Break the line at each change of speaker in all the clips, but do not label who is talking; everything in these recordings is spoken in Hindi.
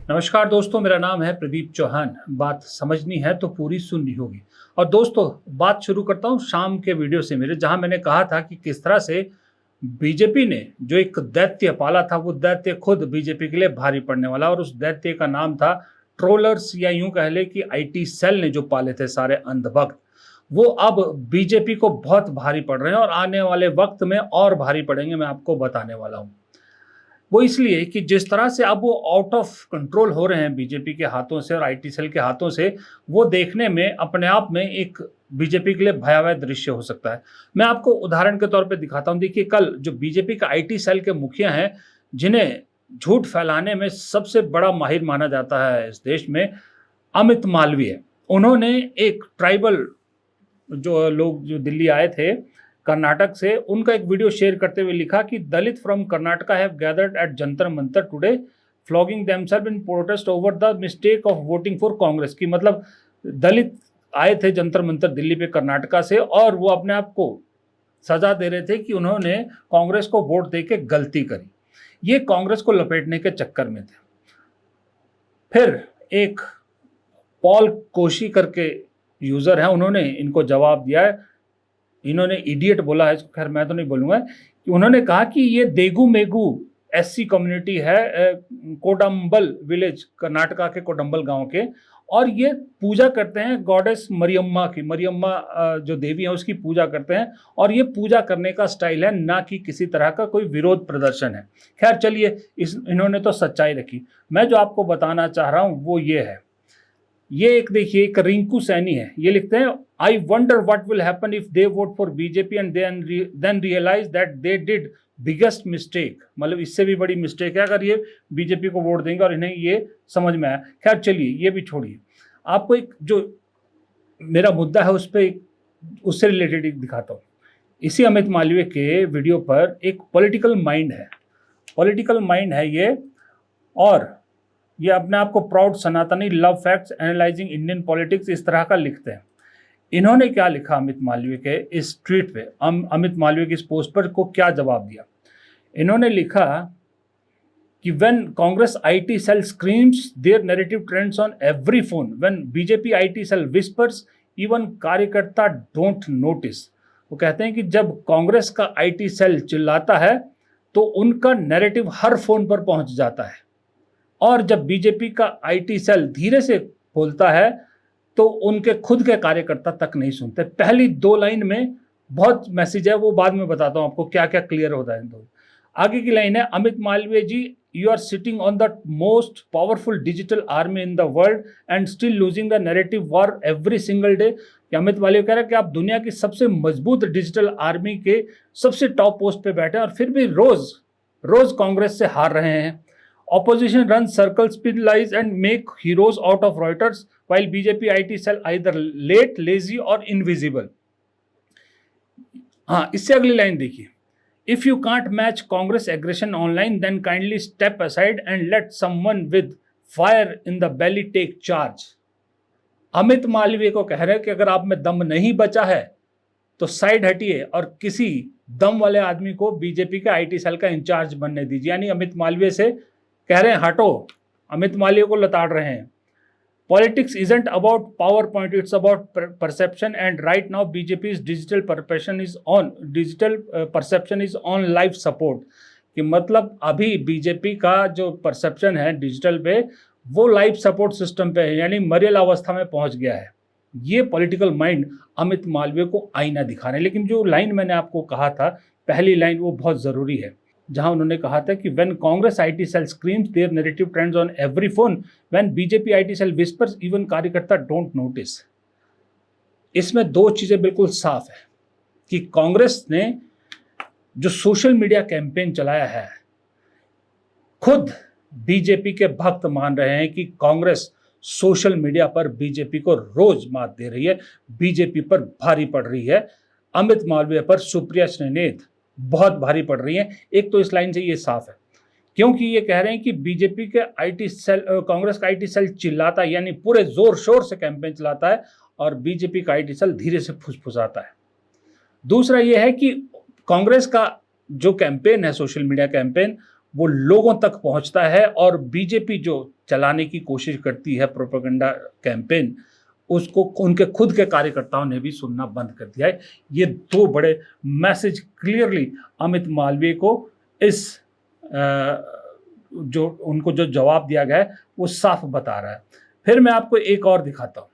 नमस्कार दोस्तों, मेरा नाम है प्रदीप चौहान। बात समझनी है तो पूरी सुननी होगी। और दोस्तों, बात शुरू करता हूँ शाम के वीडियो से मेरे, जहाँ मैंने कहा था कि किस तरह से बीजेपी ने जो एक दैत्य पाला था, वो दैत्य खुद बीजेपी के लिए भारी पड़ने वाला, और उस दैत्य का नाम था ट्रोलर्स, या यूं कह ले कि आईटी सेल ने जो पाले थे सारे अंधभक्त, वो अब बीजेपी को बहुत भारी पड़ रहे हैं और आने वाले वक्त में और भारी पड़ेंगे। मैं आपको बताने वाला हूँ। वो इसलिए कि जिस तरह से अब वो आउट ऑफ कंट्रोल हो रहे हैं बीजेपी के हाथों से और आईटी सेल के हाथों से, वो देखने में अपने आप में एक बीजेपी के लिए भयावह दृश्य हो सकता है। मैं आपको उदाहरण के तौर पे दिखाता हूँ। देखिए, कल जो बीजेपी का आईटी सेल के मुखिया हैं, जिन्हें झूठ फैलाने में सबसे बड़ा माहिर माना जाता है इस देश में, अमित मालवीय, उन्होंने एक ट्राइबल जो लोग जो दिल्ली आए थे कर्नाटक से, उनका एक वीडियो शेयर करते हुए लिखा कि Dalit from Karnataka have gathered at Jantar Mantar today flogging themselves in protest over the mistake of voting for Congress. की मतलब दलित आए थे जंतर मंतर दिल्ली पे कर्नाटका से, और वो अपने आप को सजा दे रहे थे कि उन्होंने कांग्रेस को वोट दे के गलती करी। ये कांग्रेस को लपेटने के चक्कर में थे। फिर एक पॉल कोशी करके यूजर है, उन्होंने इनको जवाब दिया है। इन्होंने इडियट बोला है, खैर मैं तो नहीं बोलूंगा, कि उन्होंने कहा कि ये देगू मेगू एससी कम्युनिटी है, कोडम्बल विलेज, कर्नाटका के कोडम्बल गांव के, और ये पूजा करते हैं गॉडेस मरियम्मा की। मरियम्मा जो देवी है उसकी पूजा करते हैं, और ये पूजा करने का स्टाइल है, ना कि किसी तरह का कोई विरोध प्रदर्शन है। खैर चलिए, इन्होंने तो सच्चाई रखी। मैं जो आपको बताना चाह रहा हूं वो ये है। ये एक देखिए, एक रिंकू सैनी है, ये लिखते हैं, I wonder what will happen if they vote for BJP and then realise that they did biggest mistake. मतलब इससे भी बड़ी मिस्टेक है अगर ये बीजेपी को वोट देंगे और इन्हें ये समझ में आया। खैर चलिए, ये भी छोड़िए, आपको एक जो मेरा मुद्दा है उस पर उससे रिलेटेड एक दिखाता हूँ। इसी अमित मालवीय के वीडियो पर एक पॉलिटिकल माइंड है, पॉलिटिकल माइंड है ये, और ये अपने आप को प्राउड सनातनी, love facts, analysing Indian politics, इस तरह का लिखते हैं। इन्होंने क्या लिखा अमित मालवीय के इस ट्वीट पे, अमित मालवीय की इस पोस्ट पर को क्या जवाब दिया। इन्होंने लिखा कि when Congress IT cell screams their narrative trends on every phone, when BJP IT cell whispers, even कार्यकर्ता डोंट नोटिस। वो कहते हैं कि जब कांग्रेस का आईटी सेल चिल्लाता है तो उनका नैरेटिव हर फोन पर पहुंच जाता है, और जब बीजेपी का आईटी सेल धीरे से बोलता है तो उनके खुद के कार्यकर्ता तक नहीं सुनते। पहली दो लाइन में बहुत मैसेज है, वो बाद में बताता हूं आपको क्या क्या क्लियर होता है। तो आगे की लाइन है, Amit Malviya ji, you are sitting on the most powerful digital army in the world and still losing the narrative war every single day. Amit Malviya कह रहे हैं कि आप दुनिया की सबसे मजबूत डिजिटल आर्मी के सबसे टॉप पोस्ट पे बैठे हैं और फिर भी रोज रोज कांग्रेस से हार रहे हैं। Opposition runs circles, spin lies, and make heroes out of Reuters, while BJP IT cell either late, lazy or invisible. हाँ, इससे अगली लाइन देखिए, If you can't match Congress aggression online, then kindly step aside and let someone with fire in the belly take charge. Amit Malviya को कह रहे हैं कि अगर आप में दम नहीं बचा है तो साइड हटिए और किसी दम वाले आदमी को बीजेपी के आईटी सेल का इंचार्ज बनने दीजिए। यानी अमित मालवीय से कह रहे हैं हटो, अमित मालवीय को लताड़ रहे हैं। Politics isn't about power point, it's about perception, and right now BJP digital perception is on life support. कि मतलब अभी बीजेपी का जो परसेप्शन है डिजिटल पे, वो लाइफ सपोर्ट सिस्टम पे है, यानी मरियल अवस्था में पहुंच गया है। ये पॉलिटिकल माइंड अमित मालवीय को आईना दिखा रहे हैं। लेकिन जो लाइन मैंने आपको कहा था, पहली लाइन, वो बहुत जरूरी है, जहां उन्होंने कहा था कि when Congress IT cell screams their narrative trends on every phone, when BJP IT cell whispers, even कार्यकर्ता डोंट नोटिस। इसमें दो चीजें बिल्कुल साफ है कि कांग्रेस ने जो सोशल मीडिया कैंपेन चलाया है, खुद बीजेपी के भक्त मान रहे हैं कि कांग्रेस सोशल मीडिया पर बीजेपी को रोज मात दे रही है, बीजेपी पर भारी पड़ रही है। अमित मालवीय पर सुप्रिया श्रीनेत बहुत भारी पड़ रही है। एक तो इस लाइन से ये साफ है, क्योंकि ये कह रहे हैं कि बीजेपी के आईटी सेल, कांग्रेस का आईटी सेल चिल्लाता है, यानी पूरे जोर शोर से कैंपेन चलाता है, और बीजेपी का आईटी सेल धीरे से फुसफुसाता है। दूसरा ये है कि कांग्रेस का जो कैंपेन है, सोशल मीडिया कैंपेन, वो लोगों तक पहुंचता है और बीजेपी जो चलाने की कोशिश करती है प्रोपेगेंडा कैंपेन, उसको उनके खुद के कार्यकर्ताओं ने भी सुनना बंद कर दिया है। ये दो बड़े मैसेज क्लियरली अमित मालवीय को इस जो उनको जो जवाब दिया गया है वो साफ बता रहा है। फिर मैं आपको एक और दिखाता हूँ।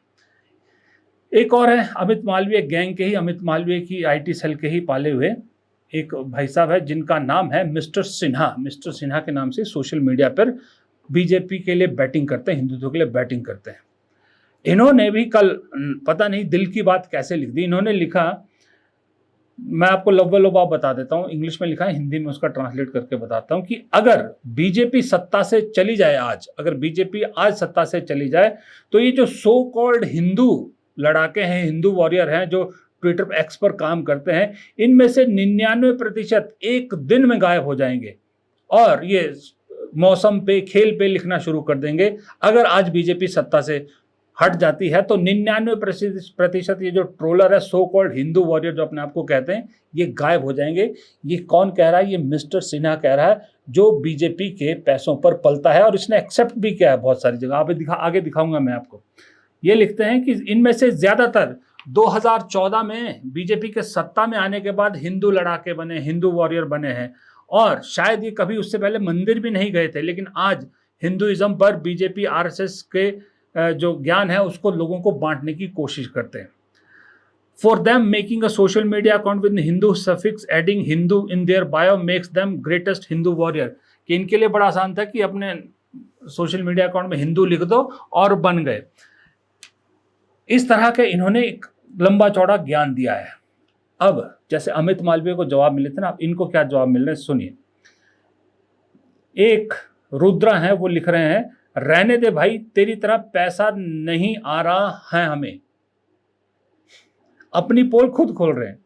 एक और है अमित मालवीय गैंग के ही, अमित मालवीय की आईटी सेल के ही पाले हुए एक भाई साहब है जिनका नाम है मिस्टर सिन्हा। मिस्टर सिन्हा के नाम से सोशल मीडिया पर बीजेपी के लिए बैटिंग करते हैं, हिंदुत्व के लिए बैटिंग करते हैं। इन्होंने भी कल पता नहीं दिल की बात कैसे लिख दी। इन्होंने लिखा, मैं आपको लव्वा बता देता हूं, इंग्लिश में लिखा है, हिंदी में उसका ट्रांसलेट करके बताता हूं कि अगर बीजेपी सत्ता से चली जाए आज, अगर बीजेपी आज सत्ता से चली जाए तो ये जो सो कॉल्ड हिंदू लड़ाके हैं, हिंदू वॉरियर हैं जो ट्विटर पर एक्स पर काम करते हैं, इनमें से 99% एक दिन में गायब हो जाएंगे और ये मौसम पे, खेल पे लिखना शुरू कर देंगे। अगर आज बीजेपी सत्ता से हट जाती है तो 99% ये जो ट्रोलर है, सो कॉल्ड हिंदू वॉरियर जो अपने आप को कहते हैं, ये गायब हो जाएंगे। ये कौन कह रहा है? ये मिस्टर सिन्हा कह रहा है जो बीजेपी के पैसों पर पलता है और इसने एक्सेप्ट भी किया है बहुत सारी जगह। आगे दिखाऊंगा मैं आपको। ये लिखते हैं कि इनमें से ज्यादातर 2014 में बीजेपी के सत्ता में आने के बाद हिंदू लड़ाके बने, हिंदू वॉरियर बने हैं और शायद ये कभी उससे पहले मंदिर भी नहीं गए थे, लेकिन आज हिंदुइज्म पर बीजेपी आरएसएस के जो ज्ञान है उसको लोगों को बांटने की कोशिश करते हैं। For them making a social media account with Hindu suffix adding Hindu in their bio makes them greatest Hindu warrior, कि इनके लिए बड़ा आसान था कि अपने सोशल मीडिया अकाउंट में हिंदू लिख दो और बन गए। इस तरह के इन्होंने एक लंबा चौड़ा ज्ञान दिया है। अब जैसे अमित मालवीय को जवाब मिले थे ना, अब इनको क्या जवाब मिल रहे हैं सुनिए। एक रुद्रा है, वो लिख रहे हैं, रहने दे भाई, तेरी तरह पैसा नहीं आ रहा है हमें। अपनी पोल खुद खोल रहे हैं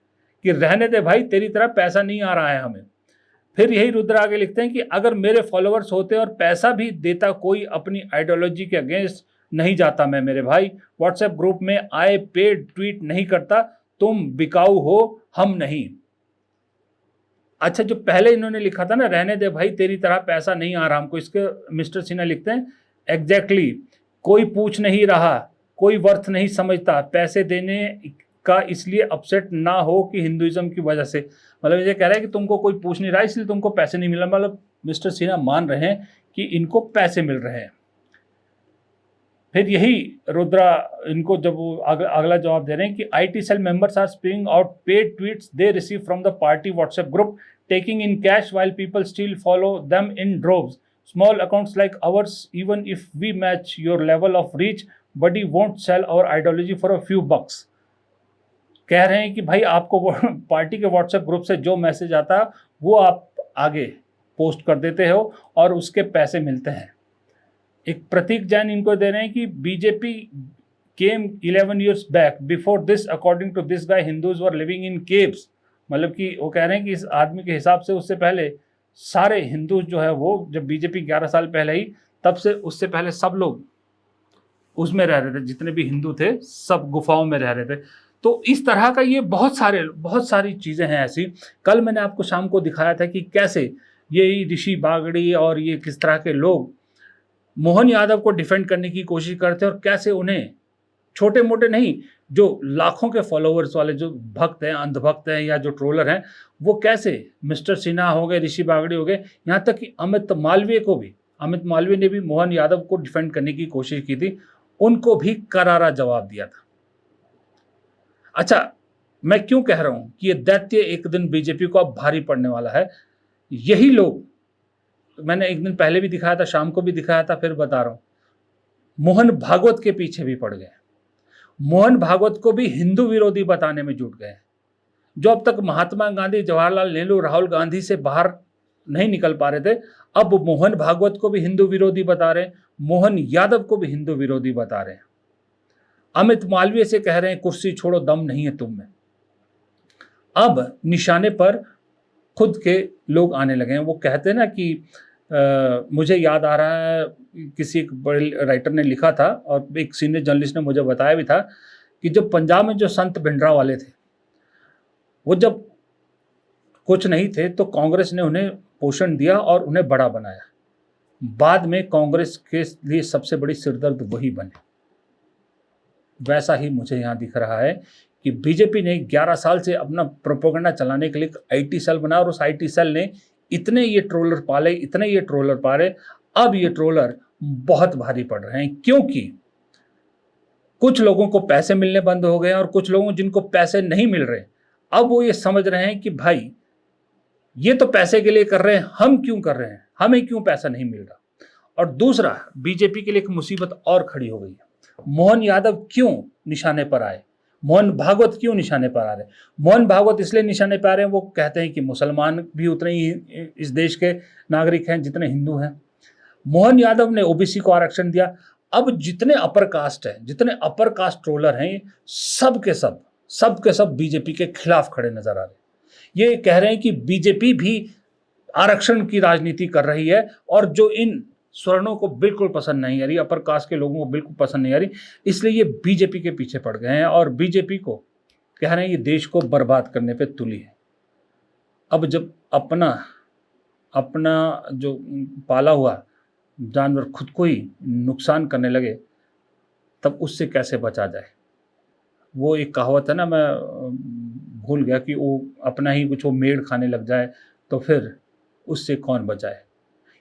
कि रहने दे भाई, तेरी तरह पैसा नहीं आ रहा है हमें। फिर यही रुद्र आगे लिखते हैं कि अगर मेरे फॉलोअर्स होते और पैसा भी देता कोई, अपनी आइडियोलॉजी के अगेंस्ट नहीं जाता मैं मेरे भाई। व्हाट्सएप ग्रुप में आए पेड ट्वीट नहीं करता, तुम बिकाऊ हो, हम नहीं। अच्छा, जो पहले इन्होंने लिखा था ना, रहने दे भाई, तेरी तरह पैसा नहीं आ रहा हमको, इसके मिस्टर सिन्हा लिखते हैं एग्जैक्टली कोई पूछ नहीं रहा, कोई वर्थ नहीं समझता पैसे देने का, इसलिए अपसेट ना हो कि हिंदुइज्म की वजह से। मतलब ये कह रहा है कि तुमको कोई पूछ नहीं रहा इसलिए तुमको पैसे नहीं मिल रहा। मतलब मिस्टर सिन्हा मान रहे हैं कि इनको पैसे मिल रहे हैं। फिर यही रुद्रा इनको जब वो अगला जवाब दे रहे हैं कि IT cell members are spring out paid tweets they receive from the party WhatsApp group taking in cash while people still follow them in droves. Small accounts like ours, even if we match your level of reach, buddy won't sell our ideology for a few bucks। कह रहे हैं कि भाई आपको पार्टी के व्हाट्सएप ग्रुप से जो मैसेज आता है वो आप आगे पोस्ट कर देते हो और उसके पैसे मिलते हैं। एक प्रतीक जैन इनको दे रहे हैं कि BJP came 11 years back, before this according to this guy Hindus were living in caves. मतलब कि वो कह रहे हैं कि इस आदमी के हिसाब से उससे पहले सारे हिंदू जो है वो, जब बीजेपी 11 साल पहले ही, तब से उससे पहले सब लोग उसमें रह रहे थे, जितने भी हिंदू थे सब गुफाओं में रह रहे थे। तो इस तरह का ये बहुत सारी चीज़ें हैं ऐसी। कल मैंने आपको शाम को दिखाया था कि कैसे ये ऋषि बागड़ी और ये किस तरह के लोग मोहन यादव को डिफेंड करने की कोशिश करते हैं और कैसे उन्हें छोटे मोटे नहीं, जो लाखों के फॉलोअर्स वाले जो भक्त हैं, अंधभक्त हैं या जो ट्रोलर हैं, वो कैसे मिस्टर सिन्हा हो गए, ऋषि बागड़ी हो गए, यहाँ तक कि अमित मालवीय ने भी मोहन यादव को डिफेंड करने की कोशिश की थी, उनको भी करारा जवाब दिया था। अच्छा, मैं क्यों कह रहा हूं कि ये दैत्य एक दिन बीजेपी को अब भारी पड़ने वाला है। यही लोग, मैंने एक दिन पहले भी दिखाया था, शाम को भी दिखाया था, फिर बता रहा हूं, मोहन भागवत के पीछे भी पड़ गए। मोहन भागवत को भी हिंदू विरोधी बताने में जुट गए। जो अब तक महात्मा गांधी, जवाहरलाल नेहरू, राहुल गांधी से बाहर नहीं निकल पा रहे थे, अब मोहन भागवत को भी हिंदू विरोधी बता रहे हैं, मोहन यादव को भी हिंदू विरोधी बता रहे हैं। अमित मालवीय से कह रहे हैं कुर्सी छोड़ो, दम नहीं है तुम में। अब निशाने पर खुद के लोग आने लगे हैं। वो कहते हैं ना कि मुझे याद आ रहा है, किसी एक बड़े राइटर ने लिखा था और एक सीनियर जर्नलिस्ट ने मुझे बताया भी था कि जब पंजाब में जो संत भिंडरा वाले थे, वो जब कुछ नहीं थे तो कांग्रेस ने उन्हें पोषण दिया और उन्हें बड़ा बनाया। बाद में कांग्रेस के लिए सबसे बड़ी सिरदर्द वही बने। वैसा ही मुझे यहाँ दिख रहा है कि बीजेपी ने 11 साल से अपना प्रोपेगेंडा चलाने के लिए एक आईटी सेल बनाया और उस आईटी सेल ने इतने ये ट्रोलर पाले, अब ये ट्रोलर बहुत भारी पड़ रहे हैं, क्योंकि कुछ लोगों को पैसे मिलने बंद हो गए और कुछ लोगों जिनको पैसे नहीं मिल रहे, अब वो ये समझ रहे हैं कि भाई ये तो पैसे के लिए कर रहे हैं, हम क्यों कर रहे हैं, हमें क्यों पैसा नहीं मिल रहा। और दूसरा, बीजेपी के लिए एक मुसीबत और खड़ी हो गई है। मोहन यादव क्यों निशाने पर आए, मोहन भागवत क्यों निशाने पर आ रहे हैं? मोहन भागवत इसलिए निशाने पर आ रहे हैं, वो कहते हैं कि मुसलमान भी उतने ही इस देश के नागरिक हैं जितने हिंदू हैं। मोहन यादव ने ओबीसी को आरक्षण दिया। अब जितने अपर कास्ट हैं, जितने अपर कास्ट ट्रोलर हैं, सब के सब बीजेपी के खिलाफ खड़े नजर आ रहे हैं। ये कह रहे हैं कि बीजेपी भी आरक्षण की राजनीति कर रही है और जो इन स्वर्णों को बिल्कुल पसंद नहीं आ रही, अपर कास्ट के लोगों को बिल्कुल पसंद नहीं आ रही, इसलिए ये बीजेपी के पीछे पड़ गए हैं और बीजेपी को कह रहे हैं ये देश को बर्बाद करने पे तुली है। अब जब अपना जो पाला हुआ जानवर खुद को ही नुकसान करने लगे, तब उससे कैसे बचा जाए। वो एक कहावत है ना, मैं भूल गया, कि वो अपना ही कुछ वो मेड़ खाने लग जाए तो फिर उससे कौन बचाए।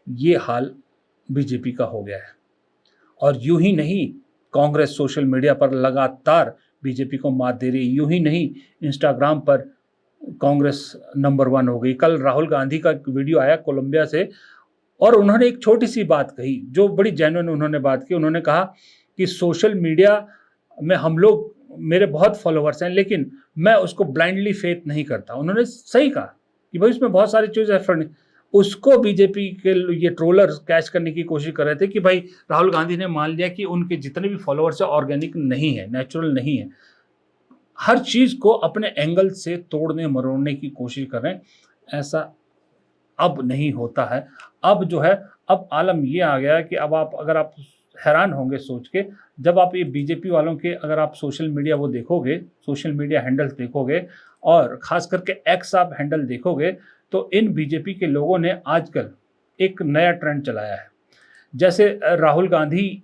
ये हाल बीजेपी का हो गया है। और यूं ही नहीं, कांग्रेस सोशल मीडिया पर लगातार बीजेपी को मात दे रही है। यूं ही नहीं, इंस्टाग्राम पर कांग्रेस नंबर 1 हो गई। कल राहुल गांधी का वीडियो आया कोलंबिया से और उन्होंने एक छोटी सी बात कही जो बड़ी जेन्युइन उन्होंने बात की। उन्होंने कहा कि सोशल मीडिया में हम लोग, मेरे बहुत फॉलोअर्स हैं, लेकिन मैं उसको ब्लाइंडली फेथ नहीं करता। उन्होंने सही कहा कि भाई उसमें बहुत सारी चीज़ें उसको बीजेपी के ये ट्रोलर्स कैच करने की कोशिश कर रहे थे कि भाई राहुल गांधी ने मान लिया कि उनके जितने भी फॉलोअर्स हैं ऑर्गेनिक नहीं है, नेचुरल नहीं है। हर चीज़ को अपने एंगल से तोड़ने मरोड़ने की कोशिश कर रहे हैं। ऐसा अब नहीं होता है। अब जो है, अब आलम ये आ गया है कि अब अगर आप हैरान होंगे सोच के, जब आप ये बीजेपी वालों के अगर आप सोशल मीडिया वो देखोगे, सोशल मीडिया हैंडल्स देखोगे और ख़ास करके एक्स आप हैंडल देखोगे, तो इन बीजेपी के लोगों ने आजकल एक नया ट्रेंड चलाया है। जैसे राहुल गांधी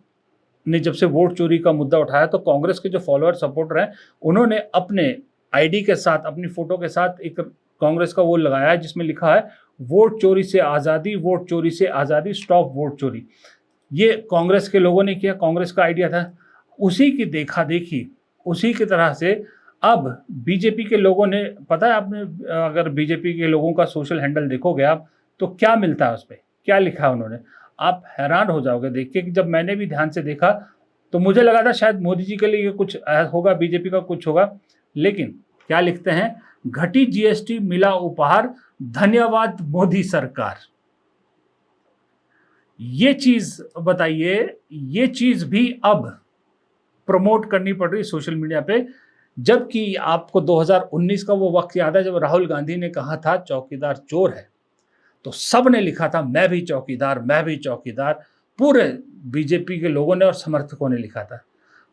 ने जब से वोट चोरी का मुद्दा उठाया, तो कांग्रेस के जो फॉलोअर सपोर्टर हैं, उन्होंने अपने आईडी के साथ, अपनी फ़ोटो के साथ एक कांग्रेस का वो लगाया है जिसमें लिखा है वोट चोरी से आज़ादी, वोट चोरी से आज़ादी, स्टॉप वोट चोरी। ये कांग्रेस के लोगों ने किया, कांग्रेस का आइडिया था। उसी की देखा देखी, उसी की तरह से अब बीजेपी के लोगों ने, पता है आपने, अगर बीजेपी के लोगों का सोशल हैंडल देखोगे आप, तो क्या मिलता है उस पर, क्या लिखा है उन्होंने, आप हैरान हो जाओगे देख के। कि जब मैंने भी ध्यान से देखा तो मुझे लगा था शायद मोदी जी के लिए कुछ होगा, बीजेपी का कुछ होगा, लेकिन क्या लिखते हैं, घटी जीएसटी मिला उपहार, धन्यवाद मोदी सरकार। ये चीज बताइए, ये चीज भी अब प्रमोट करनी पड़ रही सोशल मीडिया पे, जबकि आपको 2019 का वो वक्त याद है जब राहुल गांधी ने कहा था चौकीदार चोर है, तो सब ने लिखा था मैं भी चौकीदार, मैं भी चौकीदार। पूरे बीजेपी के लोगों ने और समर्थकों ने लिखा था।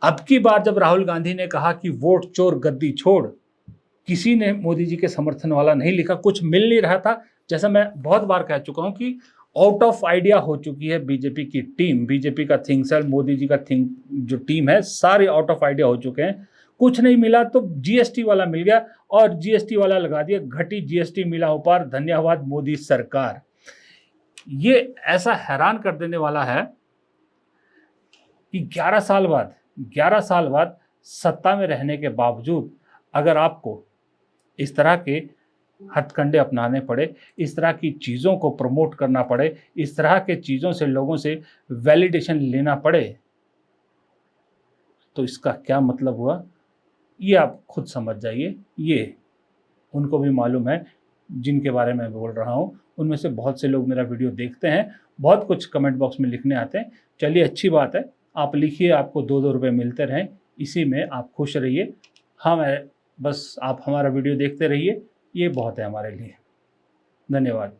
अब की बार जब राहुल गांधी ने कहा कि वोट चोर गद्दी छोड़, किसी ने मोदी जी के समर्थन वाला नहीं लिखा, कुछ मिल नहीं रहा था। जैसा मैं बहुत बार कह चुका हूं कि आउट ऑफ आइडिया हो चुकी है बीजेपी की टीम, बीजेपी का थिंक सेल, मोदी जी का थिंक जो टीम है, सारे आउट ऑफ आइडिया हो चुके हैं। कुछ नहीं मिला तो जीएसटी वाला मिल गया और जीएसटी वाला लगा दिया, घटी जीएसटी मिला उपहार, धन्यवाद मोदी सरकार। ये ऐसा हैरान कर देने वाला है कि 11 साल बाद सत्ता में रहने के बावजूद अगर आपको इस तरह के हथकंडे अपनाने पड़े, इस तरह की चीज़ों को प्रमोट करना पड़े, इस तरह के चीज़ों से लोगों से वैलिडेशन लेना पड़े, तो इसका क्या मतलब हुआ, ये आप खुद समझ जाइए। ये उनको भी मालूम है जिनके बारे में बोल रहा हूँ। उनमें से बहुत से लोग मेरा वीडियो देखते हैं, बहुत कुछ कमेंट बॉक्स में लिखने आते हैं। चलिए, अच्छी बात है, आप लिखिए, आपको 2-2 रुपये मिलते रहें, इसी में आप खुश रहिए। बस आप हमारा वीडियो देखते रहिए, ये बहुत है हमारे लिए। धन्यवाद।